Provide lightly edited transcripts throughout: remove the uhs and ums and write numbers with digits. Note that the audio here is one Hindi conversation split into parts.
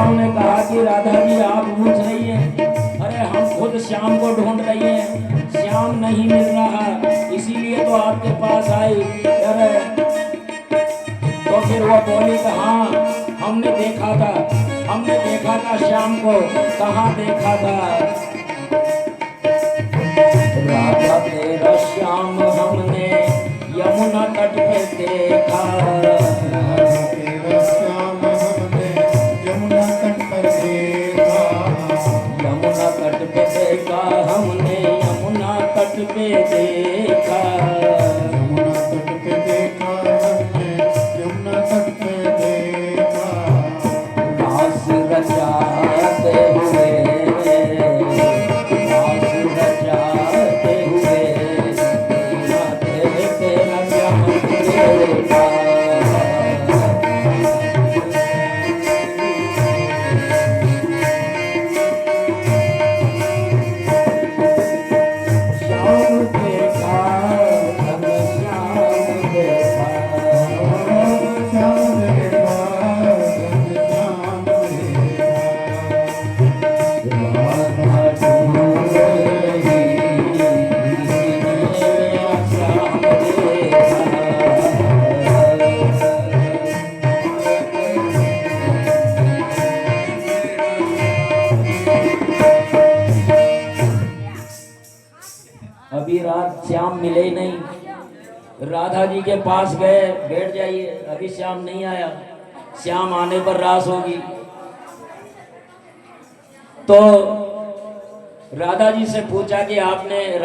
ने कहा कि राधा जी आप पूछ रही हैं, अरे हम खुद श्याम को ढूंढ रही हैं, श्याम नहीं मिल रहा, इसीलिए तो आपके पास आई। अरे तो फिर वो बोली कि हाँ हमने देखा था श्याम को। कहाँ देखा था? राधा तेरा श्याम हमने यमुना तट पे देखा। हमने यमुना तट पे देखा, यमुना तट पे देखा, हमने यमुना तट पे देखा। रास रचाते हुए, रास रचाते हुए तेरा श्याम देखा। अभी रात श्याम मिले ही नहीं। राधा जी के पास गए, बैठ जाइए, अभी श्याम नहीं आया, श्याम आने पर रास होगी। तो राधा जी से पूछा कि आपने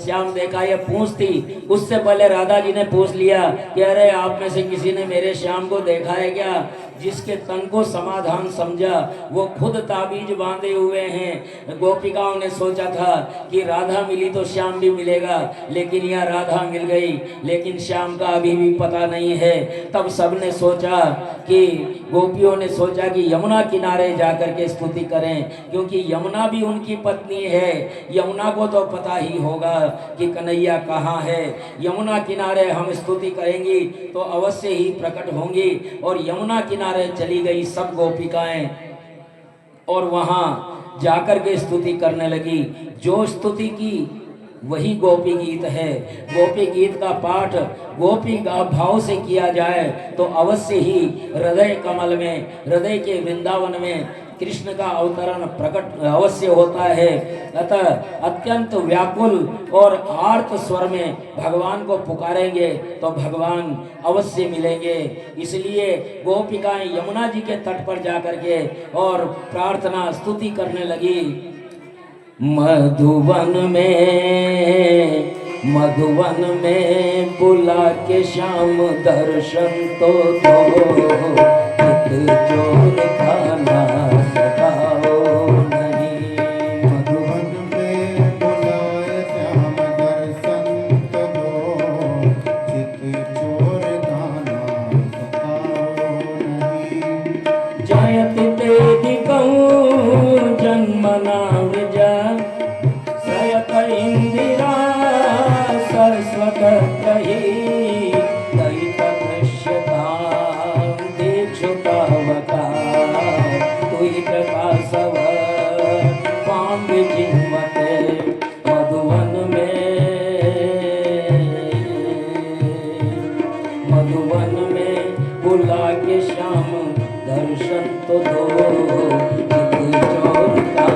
श्याम देखा? ये पूछ थी। उससे पहले राधा जी ने पूछ लिया कि अरे आप में से किसी ने मेरे श्याम को देखा है क्या? जिसके तन को समाधान समझा वो खुद ताबीज बांधे हुए हैं। गोपिकाओं ने सोचा था कि राधा मिली तो श्याम भी मिलेगा, लेकिन यह राधा मिल गई, लेकिन श्याम का अभी भी पता नहीं है। तब सबने सोचा कि गोपियों ने सोचा कि यमुना किनारे जाकर के स्तुति करें, क्योंकि यमुना भी उनकी पत्नी है। यमुना को तो पता ही होगा कि कन्हैया कहाँ है। यमुना किनारे हम स्तुति करेंगी तो अवश्य ही प्रकट होंगी। और यमुना किनारे चली गई सब गोपिकाएं और वहां जाकर के स्तुति करने लगी। जो स्तुति की वही गोपी गीत है। गोपी गीत का पाठ गोपी भाव से किया जाए तो अवश्य ही हृदय कमल में, हृदय के वृंदावन में कृष्ण का अवतरण प्रकट अवश्य होता है। अतः अत्यंत व्याकुल और आर्त स्वर में भगवान को पुकारेंगे तो भगवान अवश्य मिलेंगे। इसलिए गोपिकाएं यमुना जी के तट पर जाकर के और प्रार्थना स्तुति करने लगी। मधुवन में बुला के श्याम दर्शन तो दो, चोर खाना सताओ नहीं। मधुवन में बुलाए श्याम दर्शन तो दो, चित चोर खाना सताओ नहीं। जयति तेदि कहूँ जन्मना विजा, सयत इंदिरा सरस्वत कही। दयित दृश्यतां दीक्षुतावता, तुई प्रकाशव पांग जिन्मते। मधुवन में बुला के श्याम दर्शन तो दो, चोर का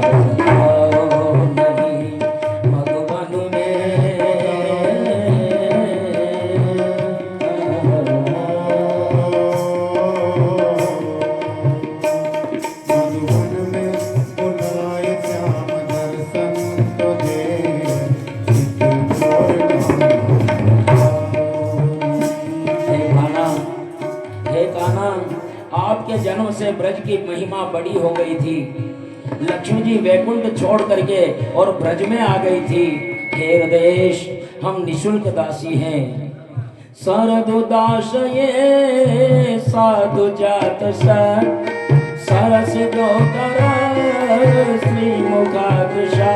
सताओ नहीं। मधुवन में बुलाए श्याम दर्शन तो दे, चित चोर हे कान्हा, आपके जन्म से ब्रज की महिमा बड़ी हो गई थी। लक्ष्मी जी वैकुंठ छोड़ करके और ब्रज में आ गई थी। हे हृदयेश, हम निशुल्क दासी हैं, शरदुदाशये साधु जात सरस जोतर श्रीमुखादृशा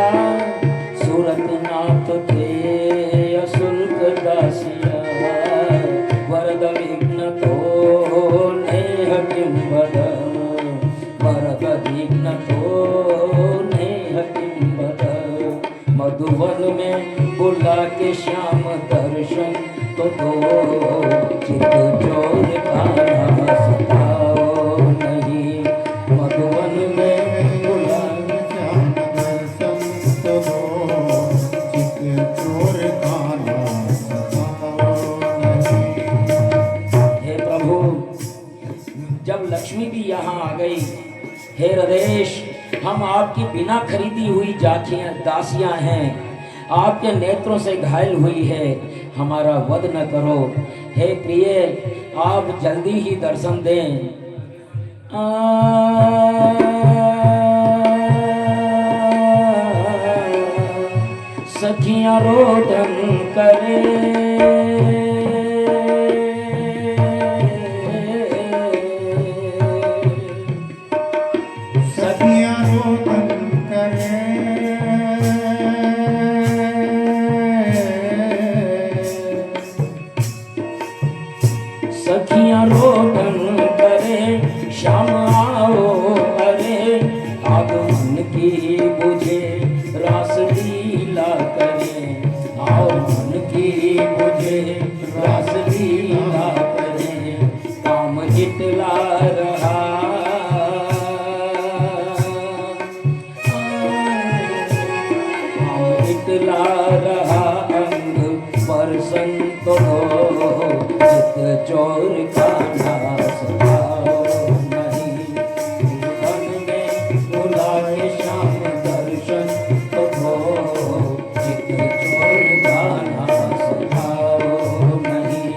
सूरतनाथ ते अशुल्क दासिया वरद विघ्न तो नेह किं वद वरद विघ्न तो नेह किं वद मधुवन में बुला के श्याम दर्शन तो दो चित चोर कान्हा सताओ नहीं मधुवन में बुला श्याम दर्शन तो दो चित चोर कान्हा सताओ नहीं। हे प्रभु, जब लक्ष्मी भी यहाँ आ गई, हे हृदेश, हम आपकी बिना खरीदी हुई जाखियां दासियां हैं, आपके नेत्रों से घायल हुई है, हमारा वध न करो। हे प्रिय, आप जल्दी ही दर्शन दें। सखियां रोदन करे सखियां रोदन करे श्याम आओ अरे आगमन की बुझे रास लीला करे आओ मन की बुझे रास लीला करे काम जितला रहा काम जितला रहा अंग पर संतो चित चोर कान्हा सताओ नहीं मन में बुला के श्याम दर्शन तो दो चित चोर कान्हा सताओ नहीं।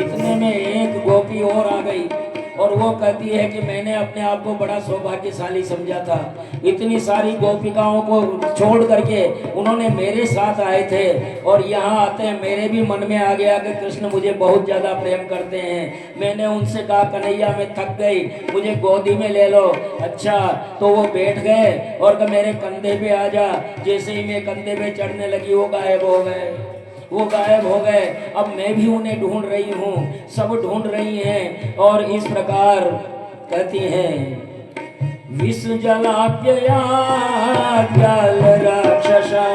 इतने में एक गोपी और आ गई और वो कहती है कि मैंने अपने आप को बड़ा सौभाग्यशाली समझा था, इतनी सारी गोपिकाओं को छोड़ करके उन्होंने मेरे साथ आए थे और यहाँ आते हैं मेरे भी मन में आ गया कि कृष्ण मुझे बहुत ज़्यादा प्रेम करते हैं। मैंने उनसे कहा कन्हैया मैं थक गई, मुझे गोदी में ले लो। अच्छा, तो वो बैठ गए और कहा मेरे कंधे पे आ जा। जैसे ही मैं कंधे पे चढ़ने लगी वो गायब हो गए, वो गायब हो गए। अब मैं भी उन्हें ढूंढ रही हूँ, सब ढूंढ रही हैं और इस प्रकार कहती हैं विष जलाप्यया ज्ञाल राक्षसा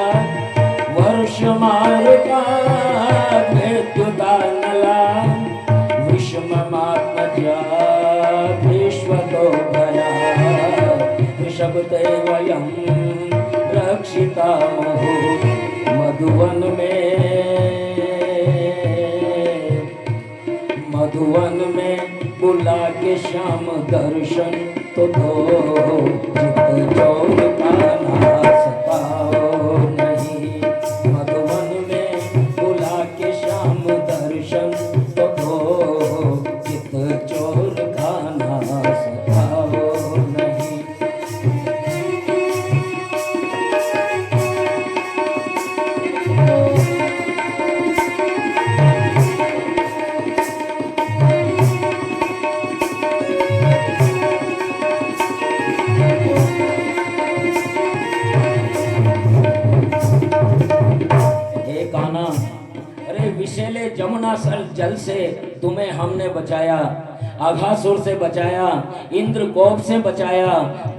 वर्ष मारुता मृत्युदानला विषममात्मजा विश्वतो भया ऋषभते वयं रक्षिता मधुवन में बुला के श्याम दर्शन तो दो चित चोर कान्हा सताओ नहीं मधुवन में बुला के श्याम दर्शन तो दो चित चोर कान्हा सताओ नहीं। विषैले जमुना जल से तुम्हें हमने बचाया, अघासुर से बचाया, इंद्र कोप से बचाया,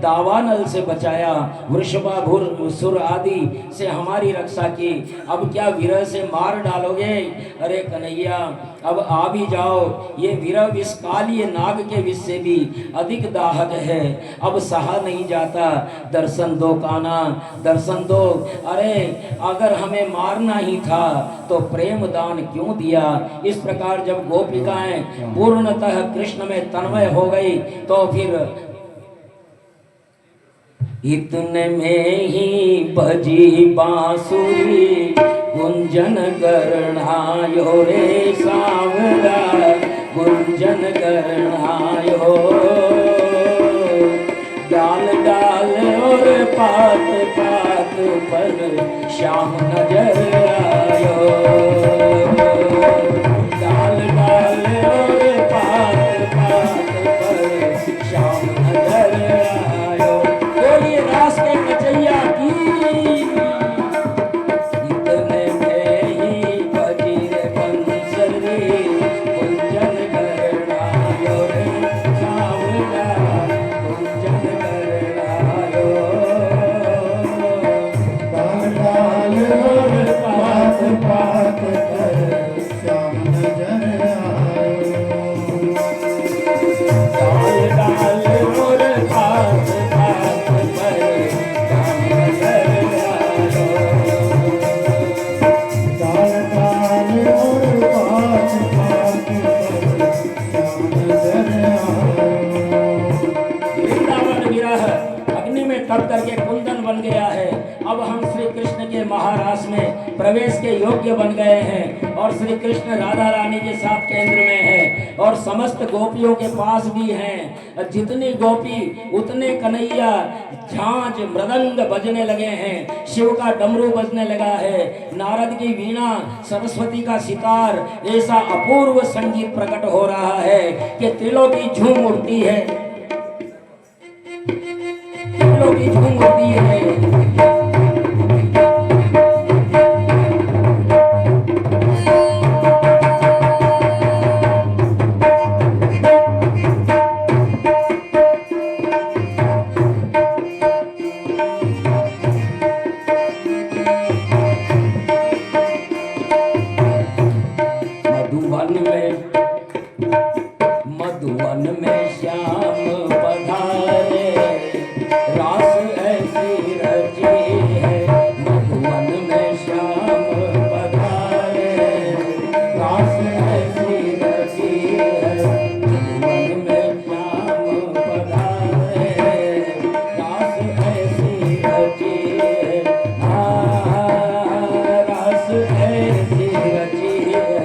दावानल से बचाया, वृषभासुर सुर आदि से हमारी रक्षा की। अब क्या विरह से मार डालोगे? अरे कन्हैया अब आ भी जाओ, ये विरह विष काली नाग के विष से भी अधिक दाहक है, अब सहा नहीं जाता। दर्शन दो कान्हा, दर्शन दो। अरे अगर हमें मारना ही था तो प्रेम दान क्यों दिया? इस प्रकार जब गोपिकाएं पूर्णतः कृष्ण में तन्मय हो गई तो फिर इतने में ही बजी बांसुरी गुंजन गरणायो रे सांवरा गुंजन गरणायो। डाल डाल और पात पात पर श्याम नजर आयो। रास में प्रवेश के योग्य बन गए हैं और श्री कृष्ण राधा रानी के साथ केंद्र में है और समस्त गोपियों के पास भी हैं। जितनी गोपी उतने कन्हैया, झांझ मृदंग बजने लगे हैं, शिव का डमरू बजने लगा है, नारद की वीणा, सरस्वती का सितार, ऐसा अपूर्व संगीत प्रकट हो रहा है कि त्रिलोकी झूम उठती है, त्रिलोकी झूम उठती है। मधुवन में श्याम पधारे, रास ऐसी रची है। मधुवन में श्याम पधारे, रास ऐसी रची है। मधुवन में श्याम पधारे, रास ऐसी रची है। रास ऐसी रची है।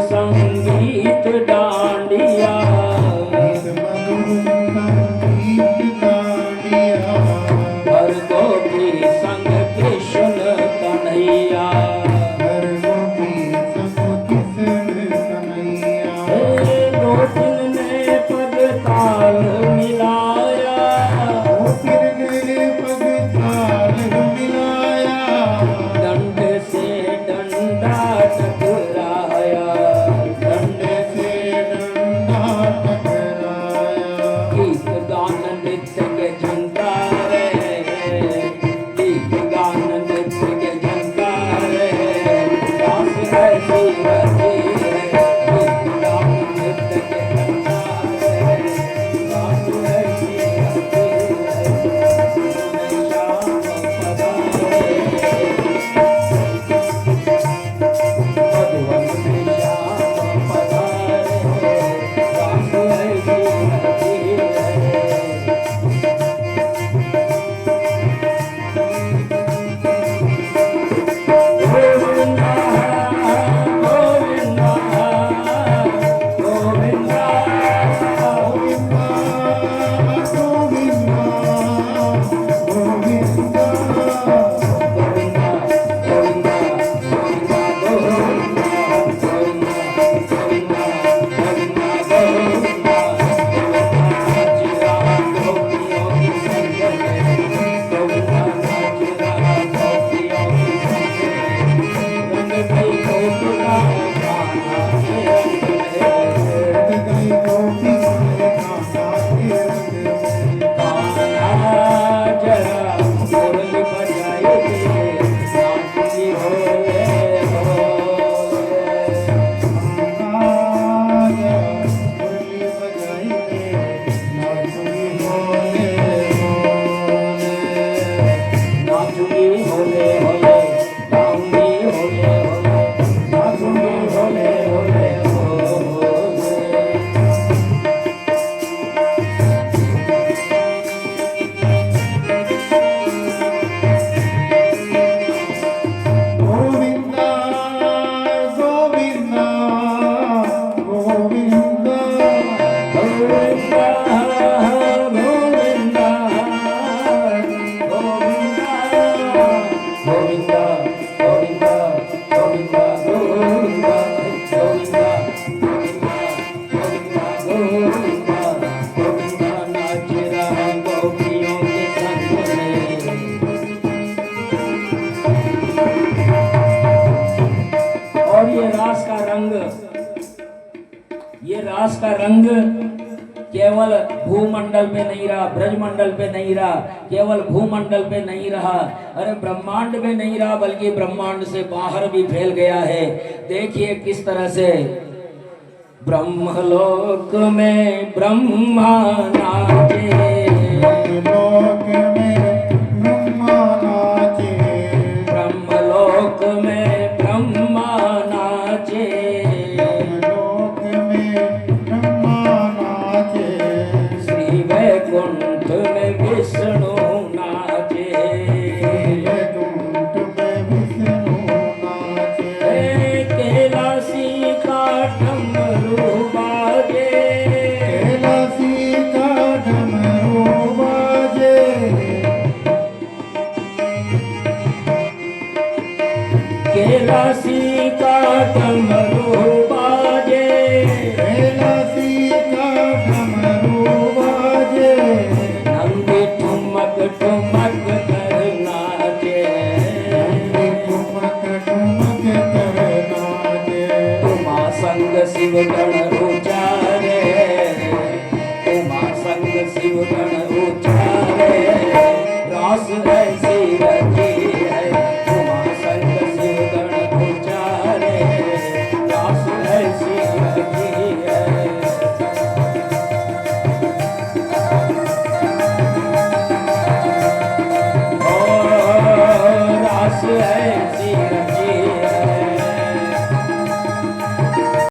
संगीत डांडिया, गीत मधुर संगीत गाड़िया, हर गोपी संग कृष्ण कन्हैया। हर गोपी संग कृष्ण कन्हैया। गोपिन ने पग ताल मिलाया, गोपिन ने पग ताल मिलाया, दंड से डंडा टकराया, दंड से डंडा टकराया। गीत गान नृत्य के झंकारे, गीत गान नृत्य के झंकारे, दास ऐसी रची है, गीत गान नृत्य के झंकारे, दास ऐसी रची है, सुन श्याम पधारे, मधुवन में श्याम पधारे, दास ऐसी रची है। गोविंदा गोविंदा गोविंदा गोविंदा गोविंदा गोविंदा गोविंदा गोविंदा गोविंदा गोविंदा गोविंदा गोविंदा नाच रहा गोपियों की संग में, गोविंदा नाच रहा गोपियों की संग में, रंग गई गोपिका गाना के रंग में। गई गोपी के कान्हा के रंग में। कान्हा जरा मुरली बजाए दे, नाचती होले होले। आया मुरली बजाई दे, नाचुगी होले होले। नाचूंगी होले होले, गाऊंगी होले होले, नाचूंगी होले होले होले। गोविंदा गोविंदा गोविंदा गोविंदा गोविंदा गोविंदा गोविंदा गोविंदा गोविंदा गोविंदा गोविंदा गोविंदा गोविंदा गोविंदा नाच रहा गोपियों के संग में। और ये रास का रंग केवल भूमंडल पे नहीं रहा, ब्रजमंडल पे नहीं रहा, केवल भूमंडल पे नहीं रहा, अरे ब्रह्मांड में नहीं रहा, बल्कि ब्रह्मांड से बाहर भी फैल गया है। देखिए किस तरह से ब्रह्मलोक में ब्रह्मा नाचे, लोक में ब्रह्मा नाचे, ब्रह्मलोक में ब्रह्मा नाचे, लोक में ब्रह्मा नाचे, श्री वैकुंठ में विष्णु नाचे, वैकुंठ में विष्णु नाचे, कैलाशी का डमरू बाजे, कैलाशी का डमरू बाजे, कैलाशी का डमरू बाजे, कैलाशी का डमरू बाजे, नंदी ठुमक ठुमक कर नाचे, ठुमक ठुमक कर नाचे, उमा संग शिव गण